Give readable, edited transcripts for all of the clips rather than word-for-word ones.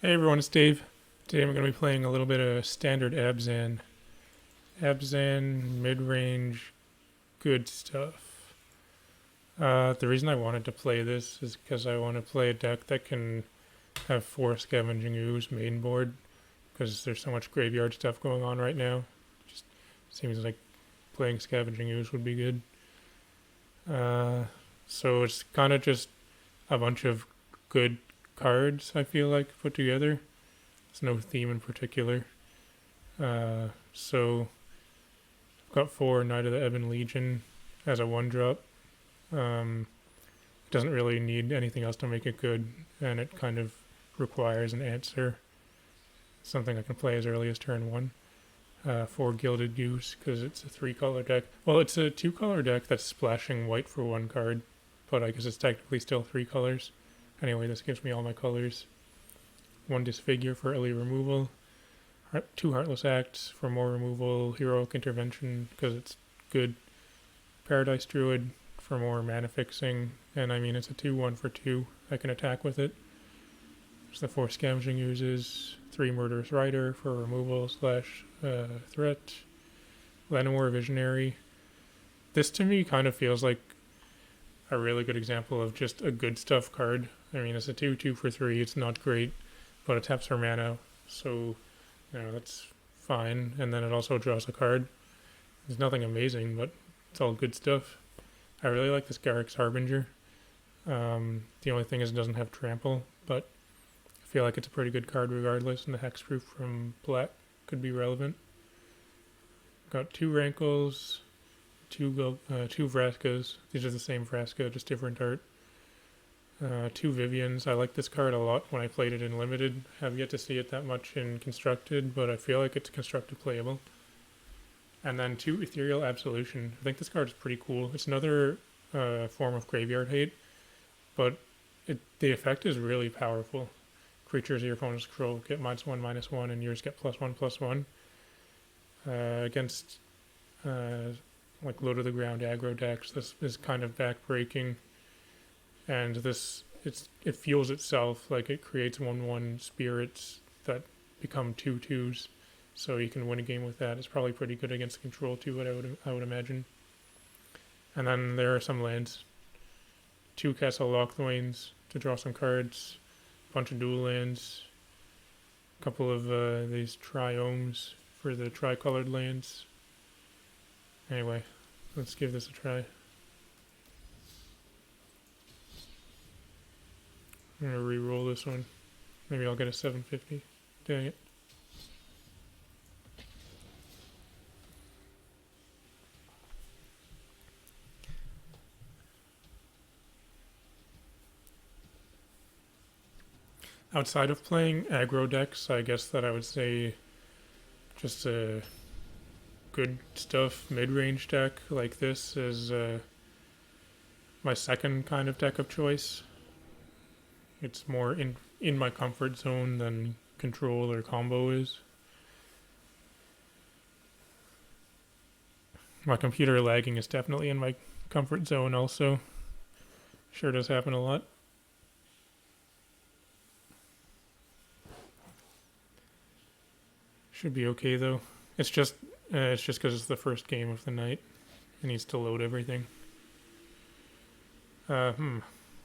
Hey everyone, it's Dave. Today I'm going to be playing a little bit of standard Abzan. Abzan, mid-range, good stuff. The reason I wanted to play this is because I want to play a deck that can have 4 Scavenging Ooze main board, because there's so much graveyard stuff going on right now. Just seems like playing Scavenging Ooze would be good. Uh, so it's kind of just a bunch of good cards, I feel like, put together. There's no theme in particular. So I've got 4 Knight of the Ebon Legion as a 1-drop. It doesn't really need anything else to make it good, and it kind of requires an answer. Something I can play as early as turn 1. 4 Gilded Goose, because it's a 3-color deck. Well, it's a 2-color deck that's splashing white for 1 card, but I guess it's technically still 3 colors. Anyway, this gives me all my colors. 1 Disfigure for early removal. 2 Heartless Acts for more removal. Heroic Intervention because it's good. Paradise Druid for more mana fixing. And I mean, it's a 2/1 for 2. I can attack with it. There's the 4 Scavenging Oozes. 3 Murderous Rider for removal / threat. Llanowar Visionary. This to me kind of feels like a really good example of just a good stuff card. I mean, it's a 2/2 for 3. It's not great, but it taps for mana, so that's fine. And then it also draws a card. There's nothing amazing, but it's all good stuff. I really like this Garrick's Harbinger. The only thing is it doesn't have trample, but I feel like it's a pretty good card regardless, and the hexproof from black could be relevant. Got 2 Rankles, 2 Vraskas. These are the same Vraska, just different art. 2 Vivians. I like this card a lot when I played it in Limited. Have yet to see it that much in Constructed, but I feel like it's Constructed playable. And then 2 Ethereal Absolution. I think this card is pretty cool. It's another form of Graveyard Hate, but the effect is really powerful. Creatures your opponent's control get -1/-1, and yours get +1/+1. Against like low to the ground aggro decks, this is kind of backbreaking. And it fuels itself, like it creates 1/1 spirits that become 2/2s, so you can win a game with that. It's probably pretty good against control too, what I would imagine. And then there are some lands. 2 Castle Lochthwains to draw some cards, a bunch of dual lands, a couple of these triomes for the tricolored lands. Anyway, let's give this a try. I'm going to re-roll this one. Maybe I'll get a 750. Dang it. Outside of playing aggro decks, I guess that I would say just a good stuff mid-range deck like this is my second kind of deck of choice. It's more in my comfort zone than control or combo is. My computer lagging is definitely in my comfort zone also. Sure does happen a lot. Should be okay though. It's just because it's the first game of the night. It needs to load everything.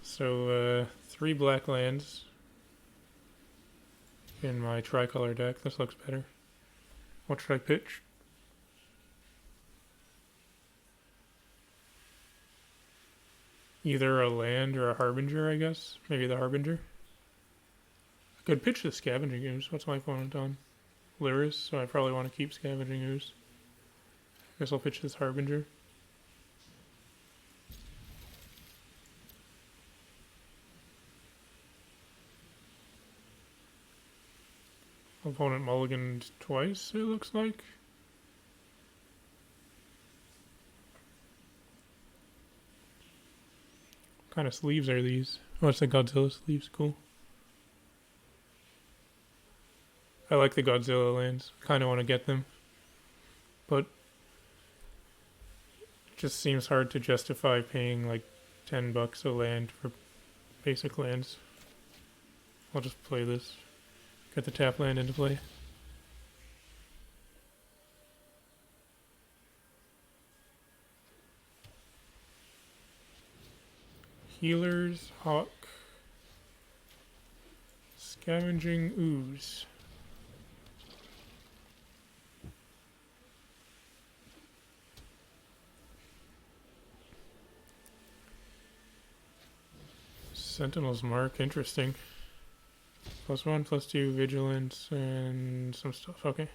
So 3 black lands in my tricolor deck. This looks better. What should I pitch? Either a land or a Harbinger, I guess. Maybe the Harbinger. I could pitch the Scavenging Ooze. What's my opponent on? Lyris, so I probably want to keep Scavenging Ooze. I guess I'll pitch this Harbinger. Opponent mulliganed twice, it looks like. What kind of sleeves are these? Oh, it's the Godzilla sleeves. Cool. I like the Godzilla lands. Kind of want to get them. But it just seems hard to justify paying like $10 a land for basic lands. I'll just play this. Get the tap land into play. Healers, Hawk. Scavenging Ooze. Sentinel's Mark, interesting. +1, +2, Vigilance, and some stuff. Okay.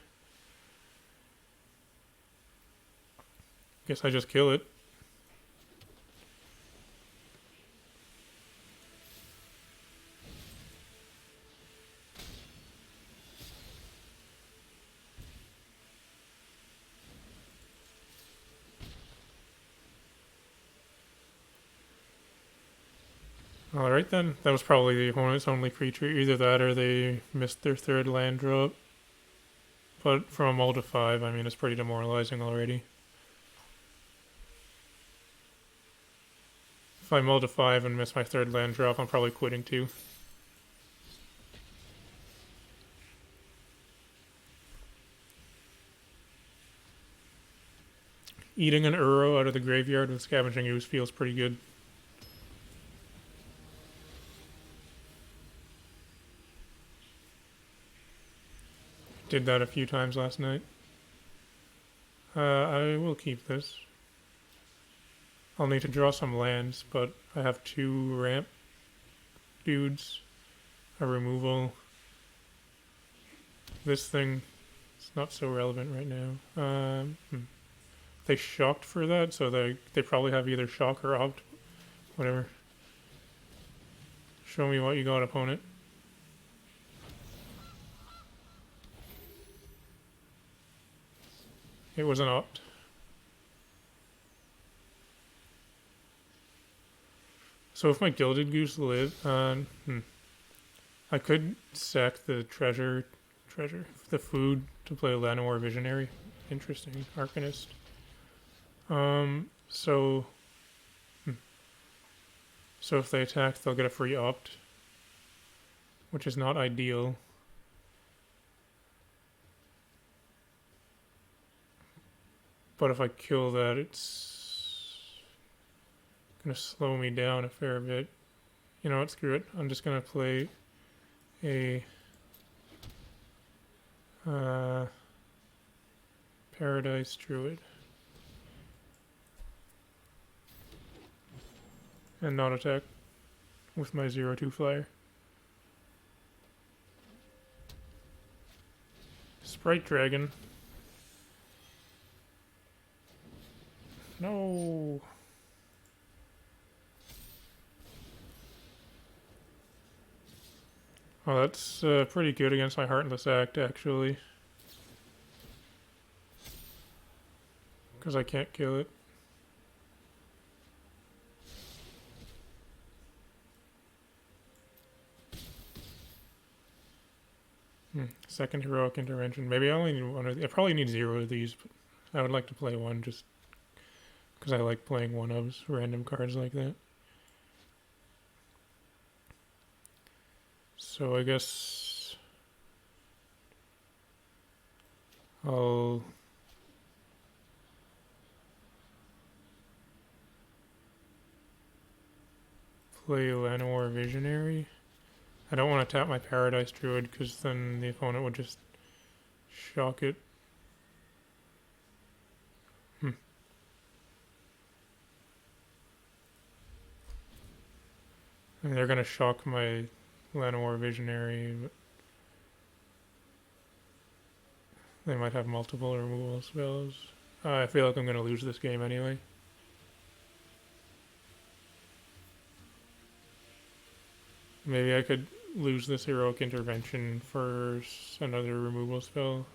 Guess I just kill it. Alright then, that was probably the opponent's only creature. Either that or they missed their third land drop. But from a mull to 5, I mean, it's pretty demoralizing already. If I mull to 5 and miss my third land drop, I'm probably quitting too. Eating an Uro out of the graveyard with Scavenging Ooze feels pretty good. Did that a few times last night. I will keep this. I'll need to draw some lands, but I have 2 ramp dudes, a removal. This thing is not so relevant right now. They shocked for that, so they probably have either shock or opt. Whatever. Show me what you got, opponent. It was an opt. So if my Gilded Goose live, I could sack the the food to play Llanowar Visionary. Interesting, Arcanist. So if they attack, they'll get a free opt, which is not ideal. But if I kill that, it's gonna slow me down a fair bit. You know what, screw it. I'm just gonna play a Paradise Druid. And not attack with my 0/2 flyer. Sprite Dragon. No. Oh, that's pretty good against my Heartless Act, actually. Because I can't kill it. Second Heroic Intervention. Maybe I only need one of these. I probably need 0 of these, but I would like to play one just because I like playing one-ofs, random cards like that. So I guess I'll play Llanowar Visionary. I don't want to tap my Paradise Druid because then the opponent would just shock it. And they're going to shock my Llanowar Visionary, but they might have multiple removal spells. I feel like I'm going to lose this game anyway. Maybe I could lose this Heroic Intervention for another removal spell.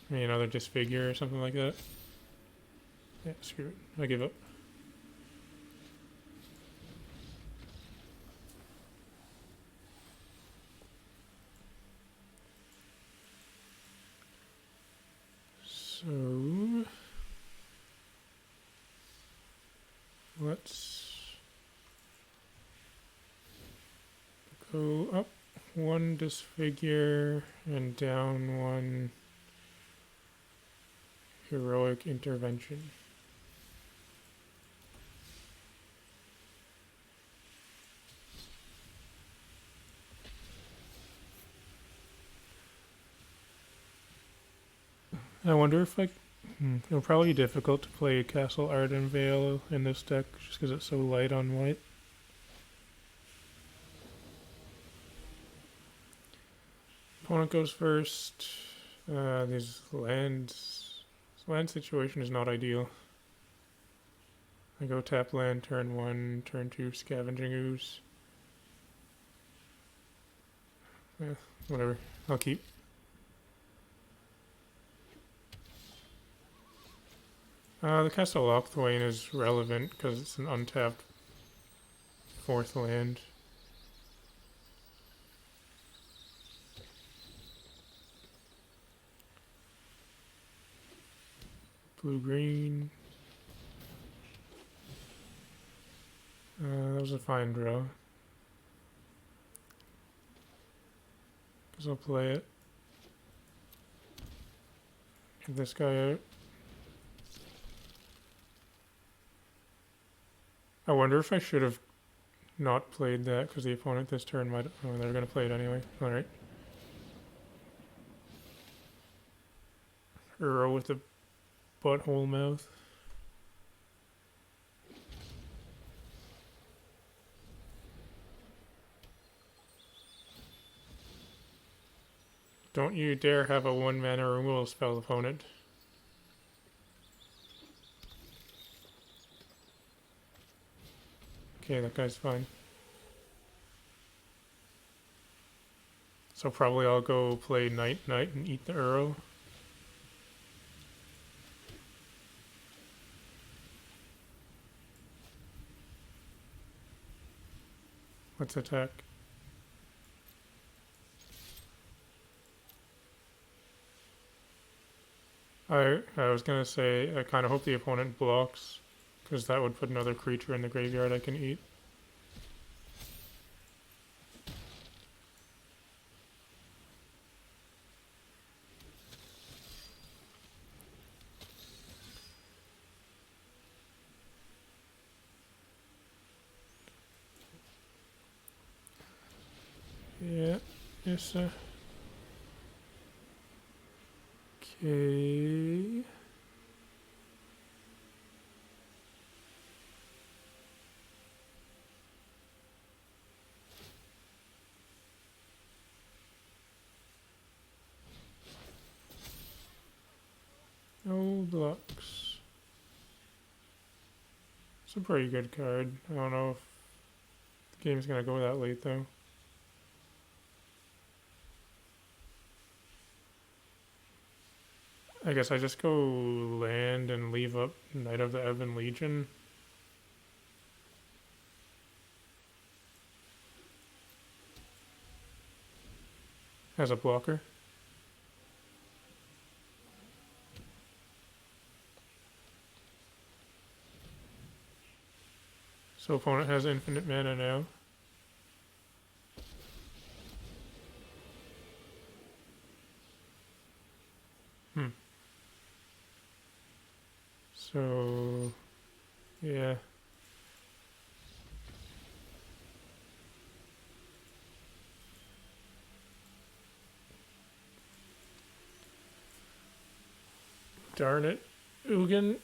Maybe another Disfigure or something like that. Yeah, screw it. I give up. So let's go up one disfigure and down one heroic intervention. I wonder if it'll probably be difficult to play Castle Ardenvale in this deck just because it's so light on white. Opponent goes first. These lands. This land situation is not ideal. I go tap land, turn 1, turn 2, Scavenging Ooze. Whatever. I'll keep. The Castle Lochthwain is relevant because it's an untapped 4th land. Blue-green. That was a fine draw. Guess I'll play it. Get this guy out. I wonder if I should have not played that because the opponent this turn might... Oh, they're going to play it anyway. Alright. Uro with a butthole mouth. Don't you dare have a 1-mana removal spell, opponent. Okay, that guy's fine. So probably I'll go play Night and eat the Uro. Let's attack. I was gonna say I kind of hope the opponent blocks, because that would put another creature in the graveyard I can eat. Yeah, yes, okay. No blocks. It's a pretty good card. I don't know if the game's gonna go that late though. I guess I just go land and leave up Knight of the Ebon Legion. As a blocker. So opponent has infinite mana now. So, yeah. Darn it, Ugin.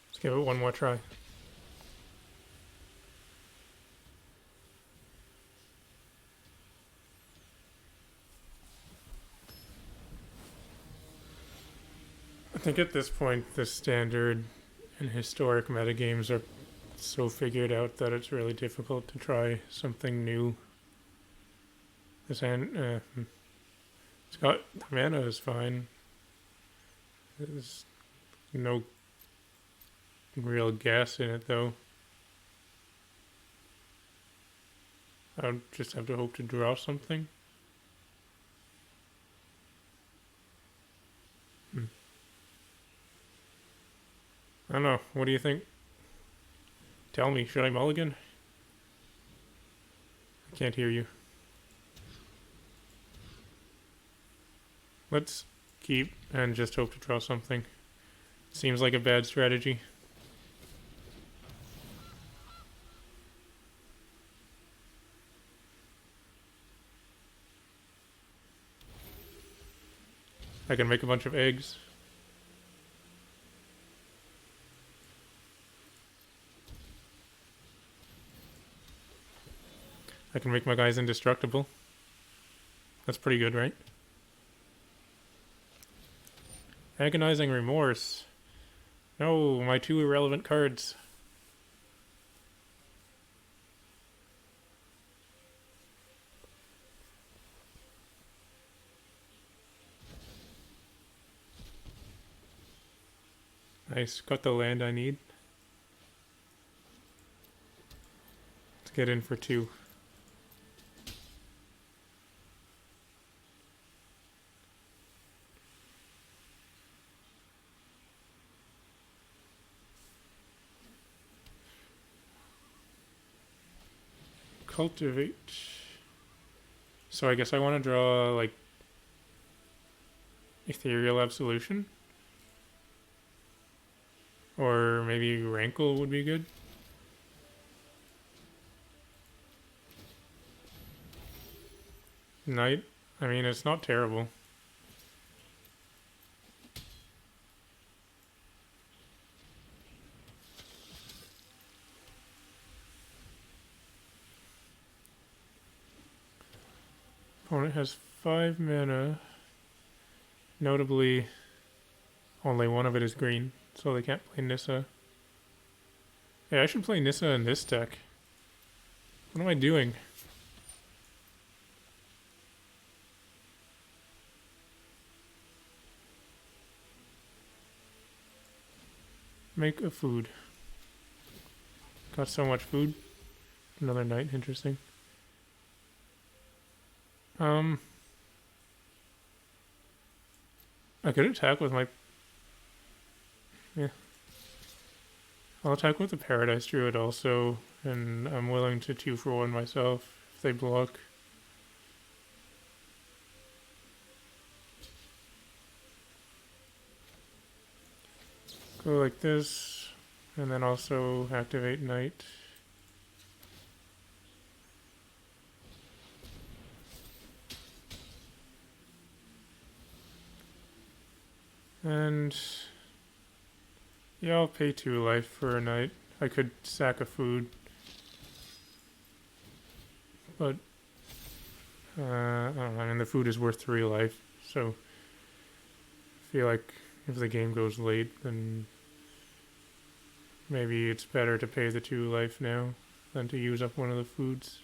Let's give it one more try. I think at this point, the standard and historic metagames are so figured out that it's really difficult to try something new. This hand, it's got mana is fine. There's no real gas in it though. I'll just have to hope to draw something. I don't know. What do you think? Tell me, should I mulligan? I can't hear you. Let's keep and just hope to draw something. Seems like a bad strategy. I can make a bunch of eggs. I can make my guys indestructible. That's pretty good, right? Agonizing Remorse. No, my 2 irrelevant cards. Nice, got the land I need. Let's get in for 2. Cultivate. So I guess I want to draw, like, Ethereal Absolution. Or maybe Rankle would be good. Knight. I mean, it's not terrible. Opponent has 5 mana. Notably, only one of it is green, so they can't play Nissa. Yeah, I should play Nissa in this deck. What am I doing? Make a food. Got so much food. Another knight, interesting. I could attack with my... Yeah. I'll attack with the Paradise Druid also, and I'm willing to 2-for-1 myself if they block. Go like this, and then also activate Knight. And yeah, I'll pay 2 life for a Knight. I could sack a food, but I don't know. I mean, the food is worth 3 life, so I feel like if the game goes late, then maybe it's better to pay the 2 life now than to use up one of the foods.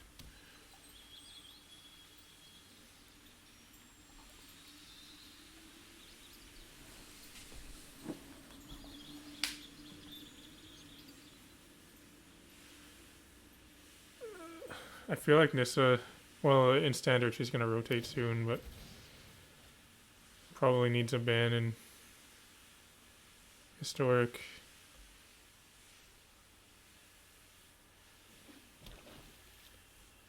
I feel like Nissa, well, in Standard she's going to rotate soon, but probably needs a ban in Historic.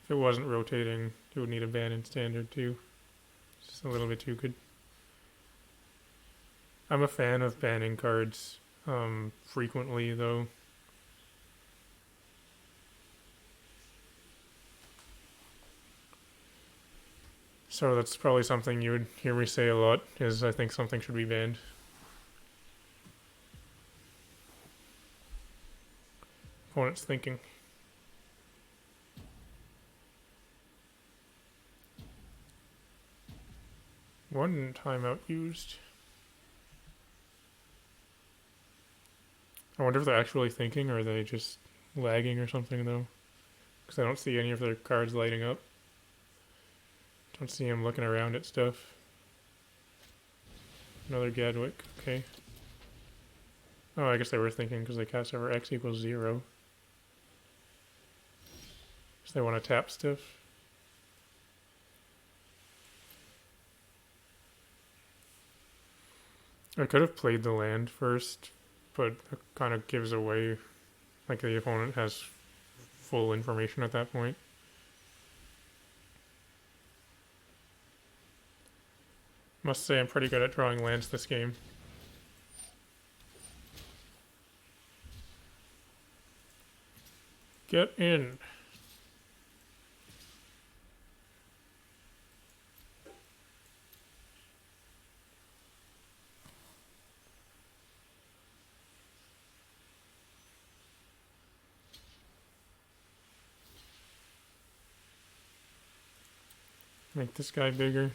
If it wasn't rotating, it would need a ban in Standard too. It's just a little bit too good. I'm a fan of banning cards frequently, though. So that's probably something you would hear me say a lot, is I think something should be banned. Opponent's thinking. One timeout used. I wonder if they're actually thinking, or are they just lagging or something, though? Because I don't see any of their cards lighting up. Don't see him looking around at stuff. Another Gadwick, okay. Oh, I guess they were thinking because they cast over X equals 0. So they want to tap stuff. I could have played the land first, but it kind of gives away Like the opponent has full information at that point. Must say I'm pretty good at drawing lands this game. Get in. Make this guy bigger.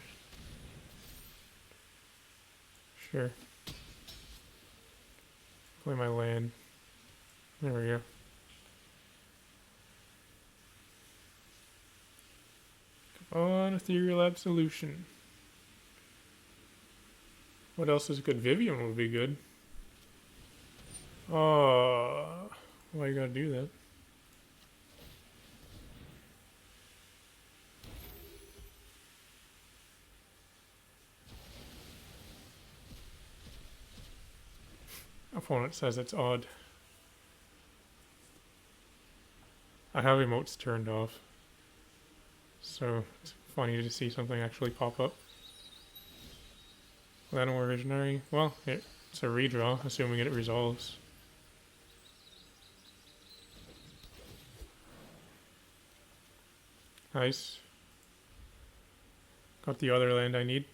Sure. Play my land. There we go. Come on, Ethereal Absolution. What else is good? Vivian would be good. Oh, why you gotta do that? Opponent says it's odd. I have emotes turned off, so it's funny to see something actually pop up. Llanowar Visionary. Well, it's a redraw, assuming it resolves. Nice. Got the other land I need.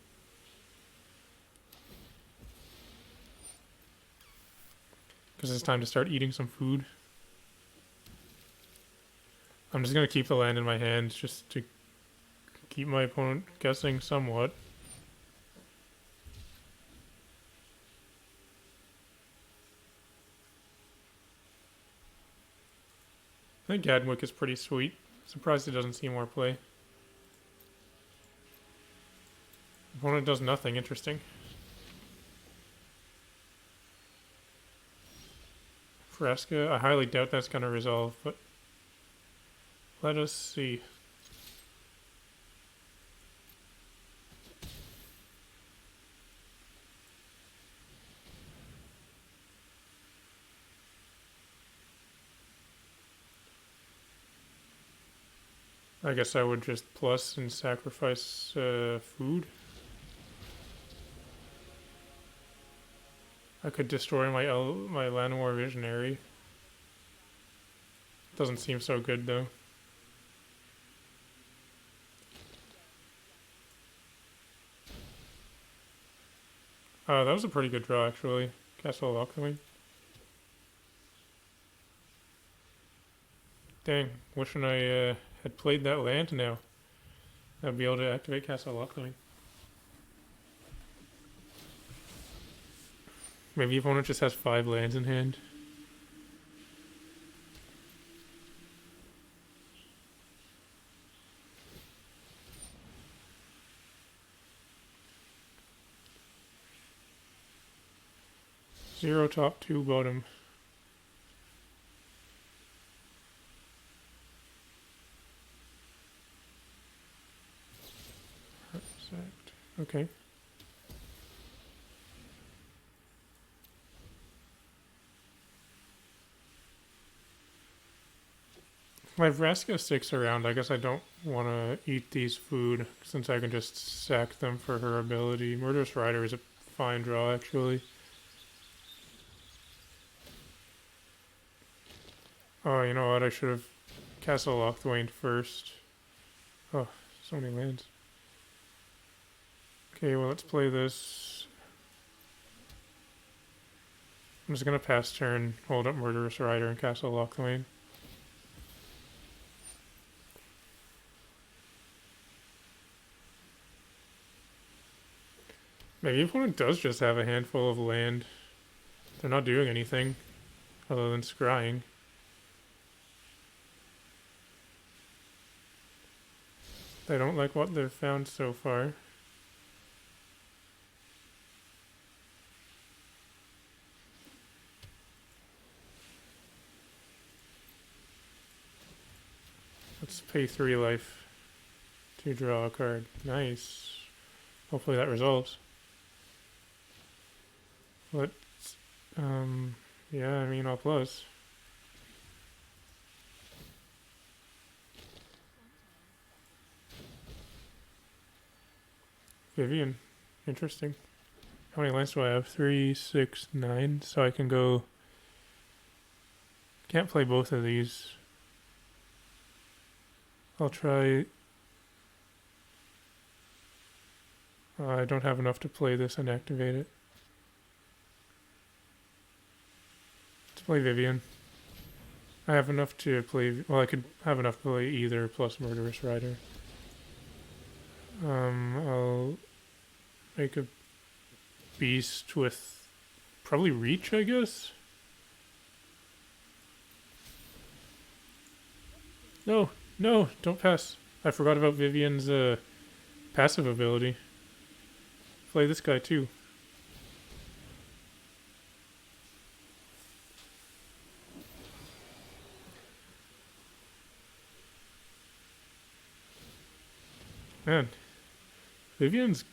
Because it's time to start eating some food. I'm just going to keep the land in my hand just to keep my opponent guessing somewhat. I think Gadwick is pretty sweet. Surprised he doesn't see more play. Opponent does nothing interesting. Fresca, I highly doubt that's going to resolve, but let us see. I guess I would just plus and sacrifice food. I could destroy my Llanowar Visionary. Doesn't seem so good though. That was a pretty good draw actually. Castle of Alchemy. Dang, wishing I had played that land now. I'd be able to activate Castle of Alchemy. Maybe opponent just has 5 lands in hand. Zero top, 2 bottom. Exact. Okay. My Vraska sticks around. I guess I don't want to eat these food since I can just sack them for her ability. Murderous Rider is a fine draw, actually. Oh, you know what? I should have Castle Lochthwain first. Oh, so many lands. Okay, well, let's play this. I'm just going to pass turn, hold up Murderous Rider and Castle Lochthwain. Maybe opponent does just have a handful of land. They're not doing anything other than scrying. They don't like what they've found so far. Let's pay 3 life to draw a card. Nice. Hopefully that resolves. Let's, yeah, I mean, I'll plus. Vivian. Interesting. How many lands do I have? 3, 6, 9. So I can go... Can't play both of these. I'll try... I don't have enough to play this and activate it. Let's play Vivian. I have enough to play... Well, I could have enough to play either plus Murderous Rider. I'll make a beast with probably Reach, I guess? No, no, don't pass. I forgot about Vivian's passive ability. Play this guy too. Man, Vivian's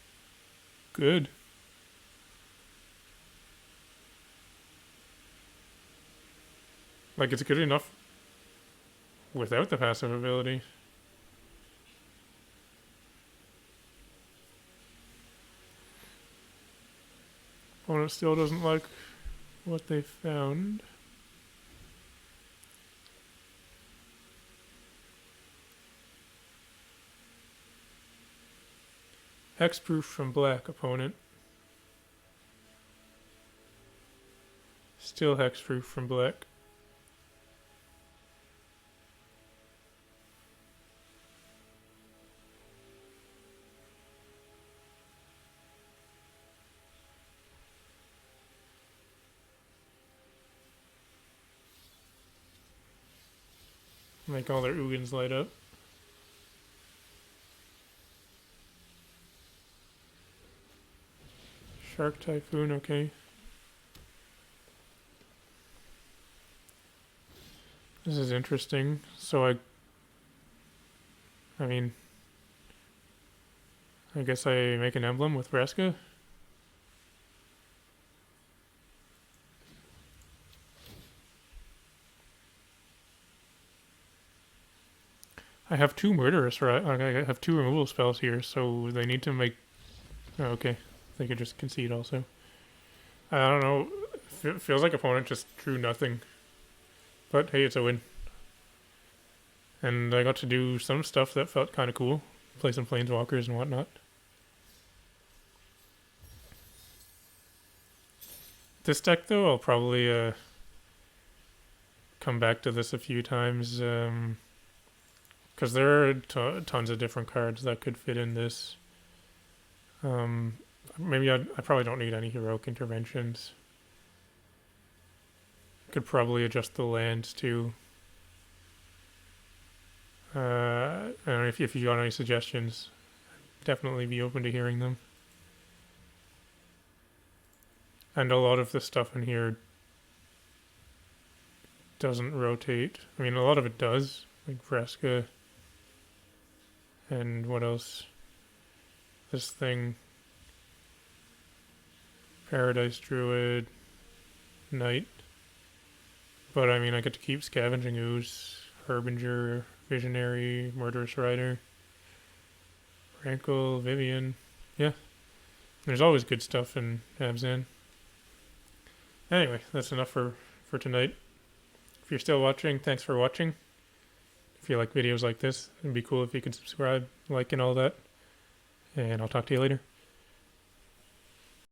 good. Like, it's good enough without the passive ability. Opponent still doesn't like what they found. Hexproof from black, opponent. Still hexproof from black. Make all their Ugins light up. Shark Typhoon, okay. This is interesting. So I mean, I guess I make an emblem with Vraska. I have 2 murderous, right? I have 2 removal spells here, so they need to make... Oh, okay. They could just concede also. I don't know. Feels like opponent just drew nothing. But hey, it's a win. And I got to do some stuff that felt kind of cool. Play some planeswalkers and whatnot. This deck, though, I'll probably come back to this a few times. Because there are tons of different cards that could fit in this. Maybe I probably don't need any heroic interventions. Could probably adjust the lands too. I don't know if you got any suggestions. Definitely be open to hearing them. And a lot of the stuff in here doesn't rotate. I mean, a lot of it does, like Vraska. And what else? This thing. Paradise Druid. Knight. But I mean, I get to keep Scavenging Ooze, Herbinger, Visionary, Murderous Rider, Rankle, Vivian. Yeah. There's always good stuff in Abzan. Anyway, that's enough for tonight. If you're still watching, thanks for watching. If you like videos like this, it'd be cool if you could subscribe, like, and all that. And I'll talk to you later.